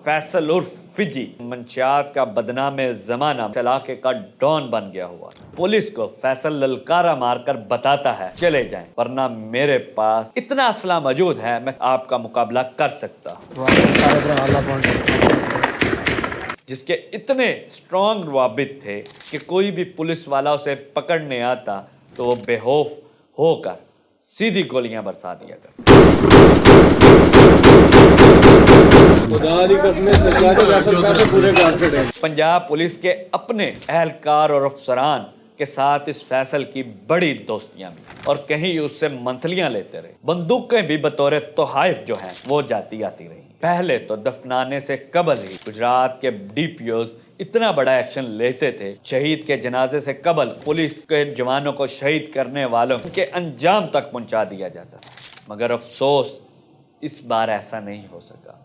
फैसल उर्फ फिजी मंशियात का बदनाम जमाना इलाके का डॉन बन गया हुआ। पुलिस को फैसल ललकारा मारकर बताता है चले जाएं, वरना मेरे पास इतना असला मौजूद है मैं आपका मुकाबला कर सकता हूं। जिसके इतने स्ट्रॉन्ग रवाबित थे कि कोई भी पुलिस वाला उसे पकड़ने आता तो वो बेखौफ होकर सीधी गोलियां बरसा दिया करता। पंजाब पुलिस के अपने एहलकार और अफसरान के साथ इस फैसल की बड़ी दोस्तियां भी और कहीं उससे मंथलियां लेते रहे। बंदूकें भी बतौर तोहाइफ जो हैं वो जाती आती रही। पहले तो दफनाने से कबल ही गुजरात के DPOs इतना बड़ा एक्शन लेते थे। शहीद के जनाजे से कबल पुलिस के जवानों को शहीद करने वालों के अंजाम तक पहुंचा दिया जाता था, मगर अफसोस इस बार ऐसा नहीं हो सका।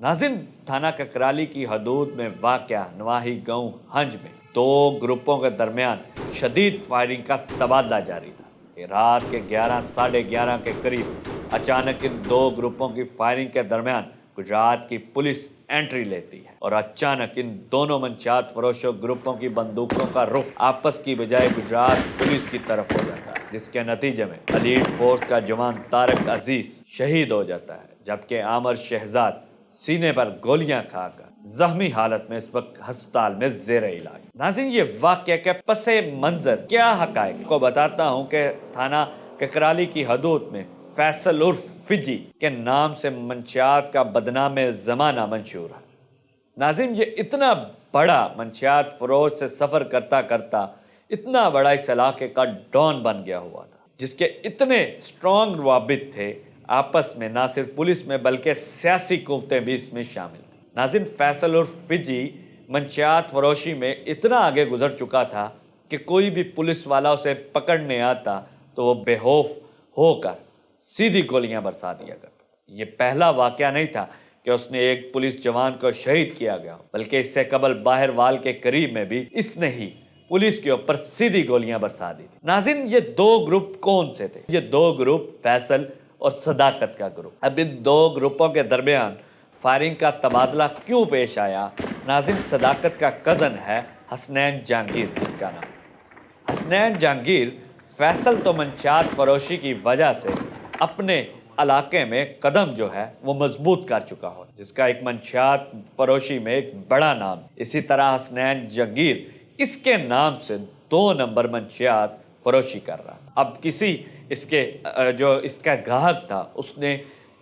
नाज़िम, थाना ककराली की हदूद में वाक़या नवाही गांव हंज में दो ग्रुपों के दरमियान शदीद फायरिंग का तबादला जारी था कि रात के 11 साढ़े 11 के करीब अचानक इन दो ग्रुपों की फायरिंग के दरमियान गुजरात की पुलिस एंट्री लेती है और अचानक इन दोनों मंशियात फरोशों ग्रुपों की बंदूकों का रुख आपस की बजाय गुजरात पुलिस की तरफ हो जाता है, जिसके नतीजे में एलीट फोर्स का जवान तारक अजीज शहीद हो जाता है, जबकि आमर शहजाद सीने पर गोलियां खाकर जख्मी हालत में इस वक्त अस्पताल में जेर इलाज। नाज़रीन, ये वाक़या के पसे मंजर क्या हक़ाइक़ को बताता हूँ कि थाना ककराली की हदूद में फैसल उर्फ फिजी के नाम से मंशियात का बदनाम ज़माना मंशूर है। नाज़रीन, ये इतना बड़ा मंशियात फरोश से सफ़र करता करता इतना बड़ा इस इलाके का डॉन बन गया हुआ था, जिसके इतने स्ट्रॉन्ग रवाबित थे आपस में, ना सिर्फ पुलिस में बल्कि सियासी कुव्वतें भी इसमें शामिल थी। नाज़रीन, फैसल उर्फ फिजी मंशियात फरोशी में इतना आगे गुजर चुका था कि कोई भी पुलिस वाला उसे पकड़ने आता तो वो बेखौफ होकर सीधी गोलियां बरसा दिया करता। ये पहला वाक़या नहीं था कि उसने एक पुलिस जवान को शहीद किया गया, बल्कि इससे कबल बाहर वाल के करीब में भी इसने ही पुलिस के ऊपर सीधी गोलियां बरसा दी थी। नाज़रीन, ये दो ग्रुप कौन से थे? ये दो ग्रुप फैसल और सदाकत का ग्रुप। अब इन दो ग्रुपों के दरमियान फायरिंग का तबादला क्यों पेश आया? नाज़रीन, सदाकत का कज़न है हसनैन जहांगीर, जिसका नाम हसनैन जहांगीर फैसल तो मंशियात फरोशी की वजह से अपने इलाके में कदम जो है वो मजबूत कर चुका हो, जिसका एक मंशियात फरोशी में एक बड़ा नाम। इसी तरह हसनैन जहांगीर इसके नाम से 2 नंबर मंशियात फरोशी कर रहा। अब किसी इसके जो इसका ग्राहक था उसने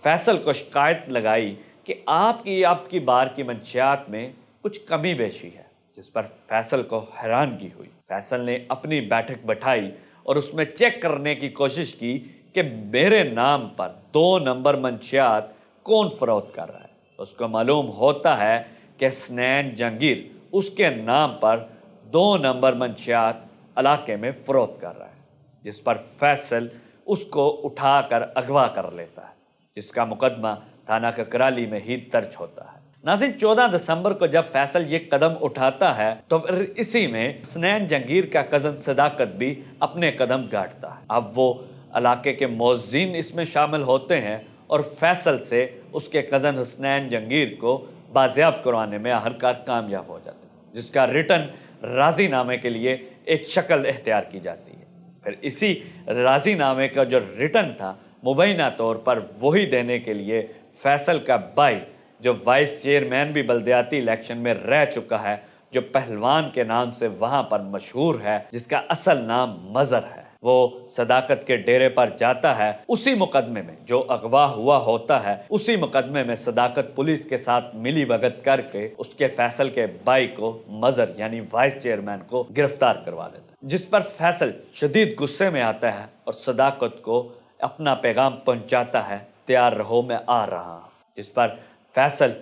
फैसल को शिकायत लगाई कि आपकी बार की मंशियात में कुछ कमी बेशी है, जिस पर फैसल को हैरानगी हुई। फैसल ने अपनी बैठक बैठाई और उसमें चेक करने की कोशिश की कि मेरे नाम पर 2 नंबर मंशियात कौन फरोख्त कर रहा है। उसको मालूम होता है कि हसनैन जहांगीर उसके नाम पर 2 नंबर मंशियात इलाके में फरोख्त कर रहा है, जिस पर फैसल उसको उठाकर अगवा कर लेता है, जिसका मुकदमा थाना ककराली में ही दर्ज होता है। नाज़रीन, 14 दिसंबर को जब फैसल ये कदम उठाता है तो फिर इसी में हसनैन जहांगीर का कज़न सदाकत भी अपने कदम गाड़ता है। अब वो इलाके के मौज़ीन इसमें शामिल होते हैं और फैसल से उसके कज़न हसनैन जहांगीर को बाजियाब करवाने में आखिरकार कामयाब हो जाते हैं, जिसका रिटर्न राज़ीनामे के लिए एक शक्ल इख्तियार की जाती है। फिर इसी राज़ीनामे का जो रिटर्न था मुबैना तौर पर वही देने के लिए फैसल का भाई, जो वाइस चेयरमैन भी बल्दियाती इलेक्शन में रह चुका है, जो पहलवान के नाम से वहाँ पर मशहूर है, जिसका असल नाम मज़र है, वो सदाकत के डेरे पर जाता है। उसी मुकदमे में जो अगवा हुआ होता है, उसी मुकदमे में सदाकत पुलिस के साथ मिली भगत करके उसके फैसल के भाई को, मज़र यानी वाइस चेयरमैन को गिरफ्तार करवा देता है, जिस पर फैसल शदीद गुस्से में आता है और सदाकत को अपना पैगाम पहुंचाता है, तैयार रहो मैं आ रहा हूं। जिस पर फैसल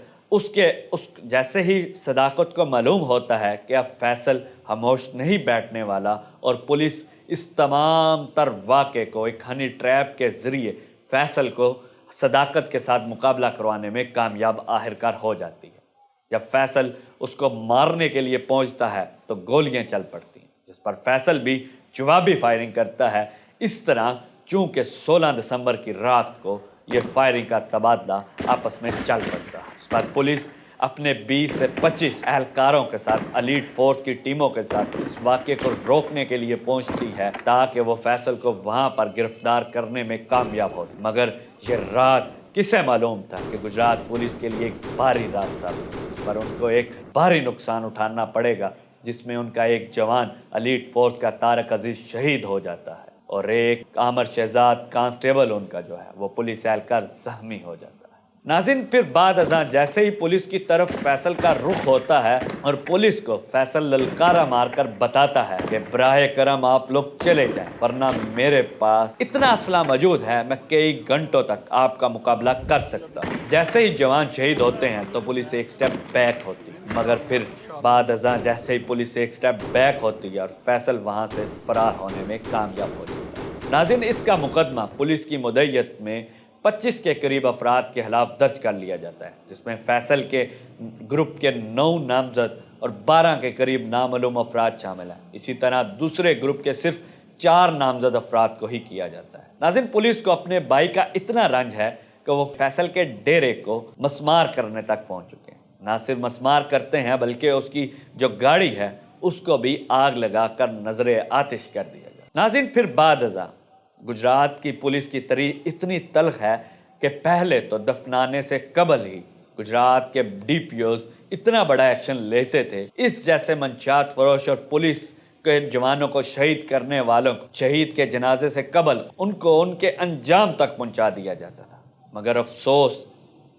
जैसे ही सदाकत को मालूम होता है कि अब फैसल खामोश नहीं बैठने वाला और पुलिस इस तमाम तर वाक़े को एक हनी ट्रैप के ज़रिए फैसल को सदाकत के साथ मुकाबला करवाने में कामयाब आखिरकार हो जाती है। जब फैसल उसको मारने के लिए पहुंचता है तो गोलियां चल पड़ती हैं, जिस पर फैसल भी जवाबी फायरिंग करता है। इस तरह चूँकि 16 दिसंबर की रात को ये फायरिंग का तबादला आपस में चल पड़ता है। इस पर पुलिस अपने 20 से 25 एहलकारों के साथ एलीट फोर्स की टीमों के साथ इस वाक़े को रोकने के लिए पहुंचती है ताकि वो फैसल को वहां पर गिरफ्तार करने में कामयाब हो। मगर ये रात किसे मालूम था कि गुजरात पुलिस के लिए एक भारी रात साबित हुई। इस पर उनको एक भारी नुकसान उठाना पड़ेगा, जिसमें उनका एक जवान एलीट फोर्स का तारक अजीज शहीद हो जाता है और एक आमर शहजाद कांस्टेबल उनका जो है वो पुलिस एहलकार जख्मी हो जाता है। नाज़रीन, फिर बाद अज़ां जैसे ही पुलिस की तरफ फैसल का रुख होता है और पुलिस को फैसल ललकारा मारकर बताता है कि बराए करम आप लोग चले जाएं, वरना मेरे पास इतना असला मौजूद है, मैं कई घंटों तक आपका मुकाबला कर सकता हूँ। जैसे ही जवान शहीद होते हैं तो पुलिस एक स्टेप बैक होती है, मगर फिर बाद अज़ां जैसे ही पुलिस एक स्टेप बैक होती है और फैसल वहाँ से फरार होने में कामयाब हो जाता है। नाज़रीन, इसका मुकदमा पुलिस की मुद्दत में 25 के करीब अफराद के खिलाफ दर्ज कर लिया जाता है, जिसमें फैसल के ग्रुप के 9 नामजद और 12 के करीब नामालूम अफराद शामिल हैं। इसी तरह दूसरे ग्रुप के सिर्फ 4 नामजद अफराद को ही किया जाता है। नाज़रीन, पुलिस को अपने भाई का इतना रंज है कि वो फैसल के डेरे को मस्मार करने तक पहुंच चुके हैं। ना सिर्फ मस्मार करते हैं बल्कि उसकी जो गाड़ी है उसको भी आग लगाकर नजरे आतिश कर दिया गया। नाज़रीन, फिर बाद अज़ां गुजरात की पुलिस की तरीख इतनी तल्ख है कि पहले तो दफनाने से कबल ही गुजरात के डीपीओज इतना बड़ा एक्शन लेते थे। इस जैसे मंशात फरोश और पुलिस के जवानों को शहीद करने वालों को शहीद के जनाजे से कबल उनको उनके अंजाम तक पहुंचा दिया जाता था। मगर अफसोस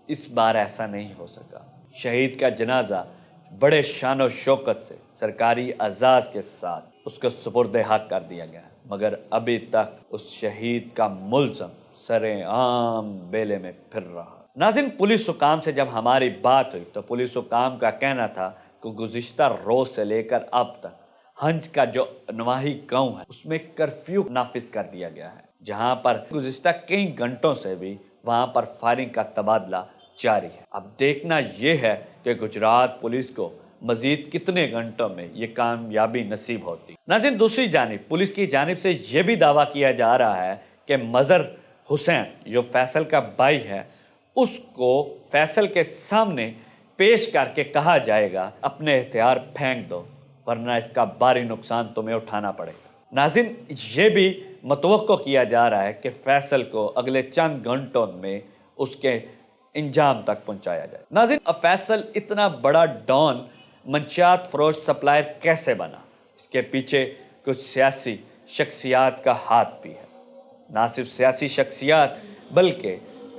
इस बार ऐसा नहीं हो सका। शहीद का जनाजा बड़े शान शौकत से सरकारी अजाज के साथ उसको सुपुर्द हक कर दिया गया, मगर अभी तक उस शहीद का मुल्ज़म सरेआम बेले में फिर रहा। नाज़रीन, पुलिस हुकाम से जब हमारी बात हुई तो पुलिस हुकाम का कहना था कि गुज़िश्ता रोज़ से लेकर अब तक हंज का जो नवाही गांव है उसमें कर्फ्यू नाफिज कर दिया गया है, जहां पर गुज़िश्ता कई घंटों से भी वहां पर फायरिंग का तबादला जारी है। अब देखना यह है कि गुजरात पुलिस को मजीद कितने घंटों में ये कामयाबी नसीब होती। नाज़रीन, दूसरी जानिब पुलिस की जानिब से यह भी दावा किया जा रहा है कि मज़र हुसैन जो फैसल का भाई है उसको फैसल के सामने पेश करके कहा जाएगा अपने हथियार फेंक दो, वरना इसका भारी नुकसान तुम्हें उठाना पड़ेगा। नाज़रीन, ये भी मतवक्को किया जा रहा है कि फैसल को अगले चंद घंटों में उसके इंजाम तक पहुंचाया जाए। नाज़रीन, फैसल इतना बड़ा डॉन मंशियात फरोश सप्लायर कैसे बना? इसके पीछे कुछ सियासी शख्सियात का हाथ भी है। ना सिर्फ सियासी शख्सियात बल्कि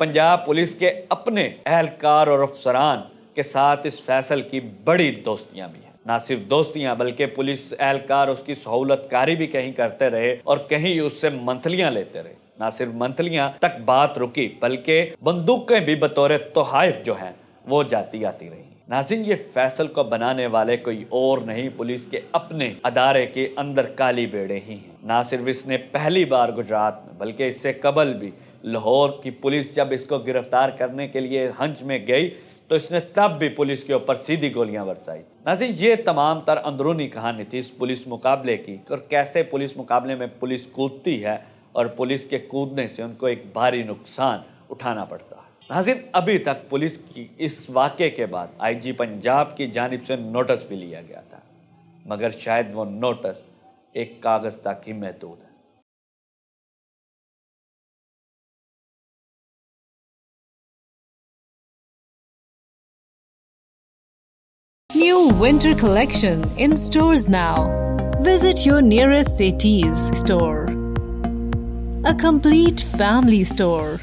पंजाब पुलिस के अपने एहलकार और अफसरान के साथ इस फैसल की बड़ी दोस्तियां भी हैं। ना सिर्फ दोस्तियां बल्कि पुलिस एहलकार उसकी सहूलतकारी भी कहीं करते रहे और कहीं उससे मंथलियां लेते रहे। ना सिर्फ मंथलियां तक बात रुकी बल्कि बंदूकें भी बतौर तोहाइफ जो हैं वो जाती आती रही। नाज़रीन, ये फैसल को बनाने वाले कोई और नहीं, पुलिस के अपने अदारे के अंदर काली बेड़े ही हैं। ना सिर्फ इसने पहली बार गुजरात में बल्कि इससे कबल भी लाहौर की पुलिस जब इसको गिरफ्तार करने के लिए हंज में गई तो इसने तब भी पुलिस के ऊपर सीधी गोलियां बरसाई। नाज़रीन, ये तमाम तर अंदरूनी कहानी थी इस पुलिस मुकाबले की और कैसे पुलिस मुकाबले में पुलिस कूदती है और पुलिस के कूदने से उनको एक भारी नुकसान उठाना पड़ता है। नाज़रीन, अभी तक पुलिस की इस वाक़े के बाद आईजी पंजाब की जानिब से नोटिस भी लिया गया था, मगर शायद वो नोटिस एक कागज़ तक ही महदूद है। New winter collection in stores now. Visit your nearest Setis store. A complete family store.